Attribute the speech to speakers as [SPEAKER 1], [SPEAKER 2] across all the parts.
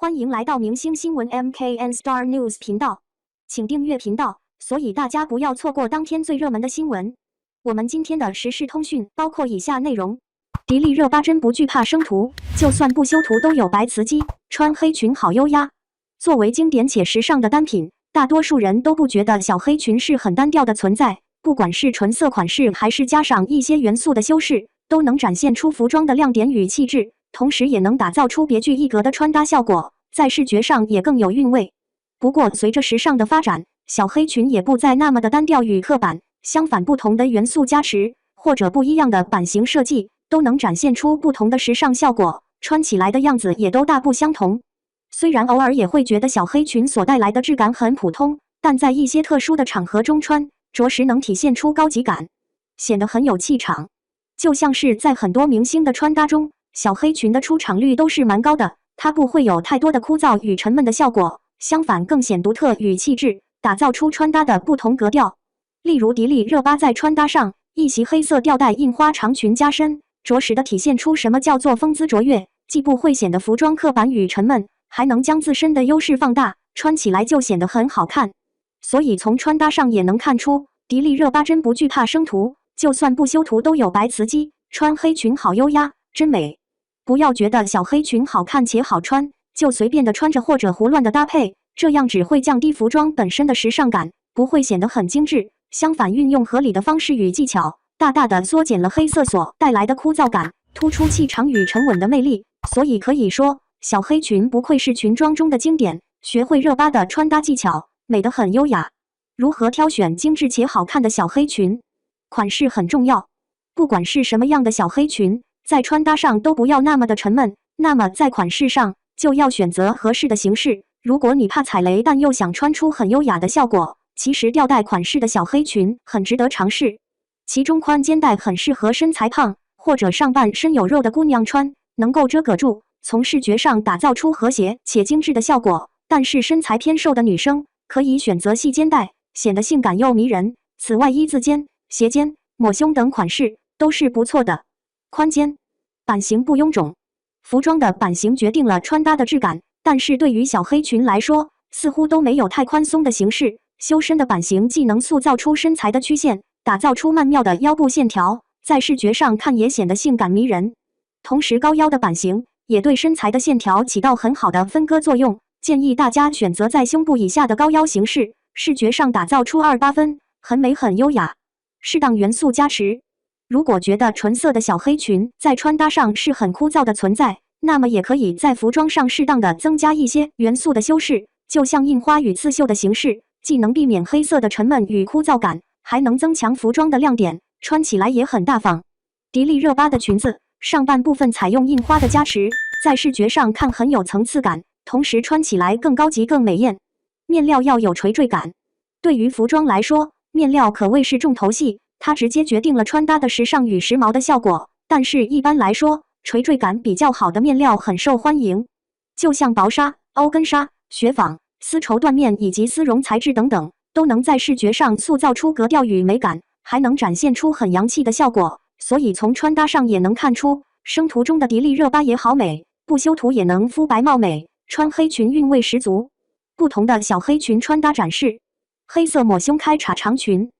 [SPEAKER 1] 欢迎来到明星新闻 MKN Star News 频道，请订阅频道，所以大家不要错过当天最热门的新闻。我们今天的时事通讯包括以下内容：迪丽热巴真不惧怕生图，就算不修图都有白瓷肌，穿黑裙好优压。作为经典且时尚的单品，大多数人都不觉得小黑裙是很单调的存在，不管是纯色款式还是加上一些元素的修饰，都能展现出服装的亮点与气质。同时也能打造出别具一格的穿搭效果，在视觉上也更有韵味。不过，随着时尚的发展，小黑裙也不再那么的单调与刻板，相反，不同的元素加持或者不一样的版型设计，都能展现出不同的时尚效果，穿起来的样子也都大不相同。虽然偶尔也会觉得小黑裙所带来的质感很普通，但在一些特殊的场合中穿，着实能体现出高级感，显得很有气场。就像是在很多明星的穿搭中，小黑裙的出场率都是蛮高的，它不会有太多的枯燥与沉闷的效果，相反更显独特与气质，打造出穿搭的不同格调。例如迪丽热巴在穿搭上，一袭黑色吊带印花长裙加身，着实的体现出什么叫做风姿卓越，既不会显得服装刻板与沉闷，还能将自身的优势放大，穿起来就显得很好看。所以从穿搭上也能看出，迪丽热巴真不惧怕生图，就算不修图都有白瓷肌，穿黑裙好优压，真美。不要觉得小黑裙好看且好穿，就随便的穿着或者胡乱的搭配，这样只会降低服装本身的时尚感，不会显得很精致。相反，运用合理的方式与技巧，大大的缩减了黑色所带来的枯燥感，突出气场与沉稳的魅力。所以可以说，小黑裙不愧是裙装中的经典，学会热巴的穿搭技巧，美得很优雅。如何挑选精致且好看的小黑裙？款式很重要，不管是什么样的小黑裙，在穿搭上都不要那么的沉闷，那么在款式上就要选择合适的形式。如果你怕踩雷，但又想穿出很优雅的效果，其实吊带款式的小黑裙很值得尝试。其中宽肩带很适合身材胖或者上半身有肉的姑娘穿，能够遮隔住，从视觉上打造出和谐且精致的效果。但是身材偏瘦的女生可以选择细肩带，显得性感又迷人。此外，一字肩、斜肩、抹胸等款式都是不错的。宽肩版型不臃肿，服装的版型决定了穿搭的质感，但是对于小黑裙来说，似乎都没有太宽松的形式。修身的版型既能塑造出身材的曲线，打造出曼妙的腰部线条，在视觉上看也显得性感迷人。同时，高腰的版型也对身材的线条起到很好的分割作用，建议大家选择在胸部以下的高腰形式，视觉上打造出28分，很美很优雅。适当元素加持，如果觉得纯色的小黑裙在穿搭上是很枯燥的存在，那么也可以在服装上适当的增加一些元素的修饰，就像印花与刺绣的形式，既能避免黑色的沉闷与枯燥感，还能增强服装的亮点，穿起来也很大方。迪丽热巴的裙子上半部分采用印花的加持，在视觉上看很有层次感，同时穿起来更高级更美艳。面料要有垂坠感，对于服装来说，面料可谓是重头戏，它直接决定了穿搭的时尚与时髦的效果。但是一般来说，垂坠感比较好的面料很受欢迎，就像薄纱、欧根纱、雪纺、丝绸缎面以及丝绒材质等等，都能在视觉上塑造出格调与美感，还能展现出很洋气的效果。所以从穿搭上也能看出，生图中的迪丽热巴也好美，不修图也能肤白貌美，穿黑裙韵味十足。不同的小黑裙穿搭展示，黑色抹胸开叉长裙。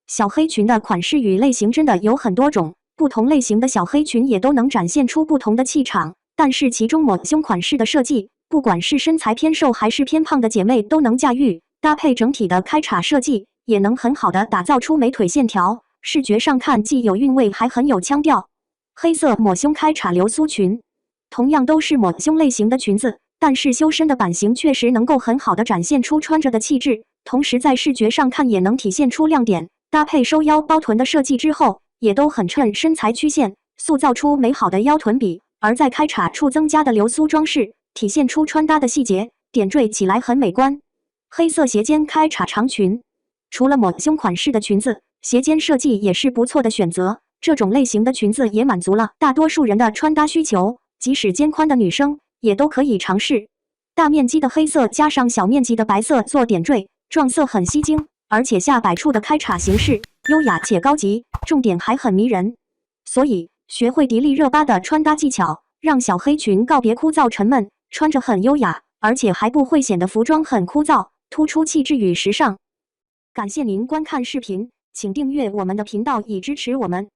[SPEAKER 1] 小黑裙的款式与类型真的有很多种，不同类型的小黑裙也都能展现出不同的气场，但是其中抹胸款式的设计，不管是身材偏瘦还是偏胖的姐妹都能驾驭，搭配整体的开叉设计，也能很好的打造出美腿线条，视觉上看既有韵味还很有腔调。黑色抹胸开叉流苏裙，同样都是抹胸类型的裙子，但是修身的版型确实能够很好的展现出穿着的气质，同时在视觉上看也能体现出亮点。搭配收腰包臀的设计之后，也都很衬身材曲线，塑造出美好的腰臀比。而在开叉处增加的流苏装饰，体现出穿搭的细节，点缀起来很美观。黑色斜肩开叉长裙，除了抹胸款式的裙子，斜肩设计也是不错的选择。这种类型的裙子也满足了大多数人的穿搭需求，即使肩宽的女生也都可以尝试。大面积的黑色加上小面积的白色做点缀，撞色很吸睛。而且下摆处的开叉形式优雅且高级，重点还很迷人。所以学会迪丽热巴的穿搭技巧，让小黑裙告别枯燥沉闷，穿着很优雅，而且还不会显得服装很枯燥，突出气质与时尚。感谢您观看视频，请订阅我们的频道以支持我们。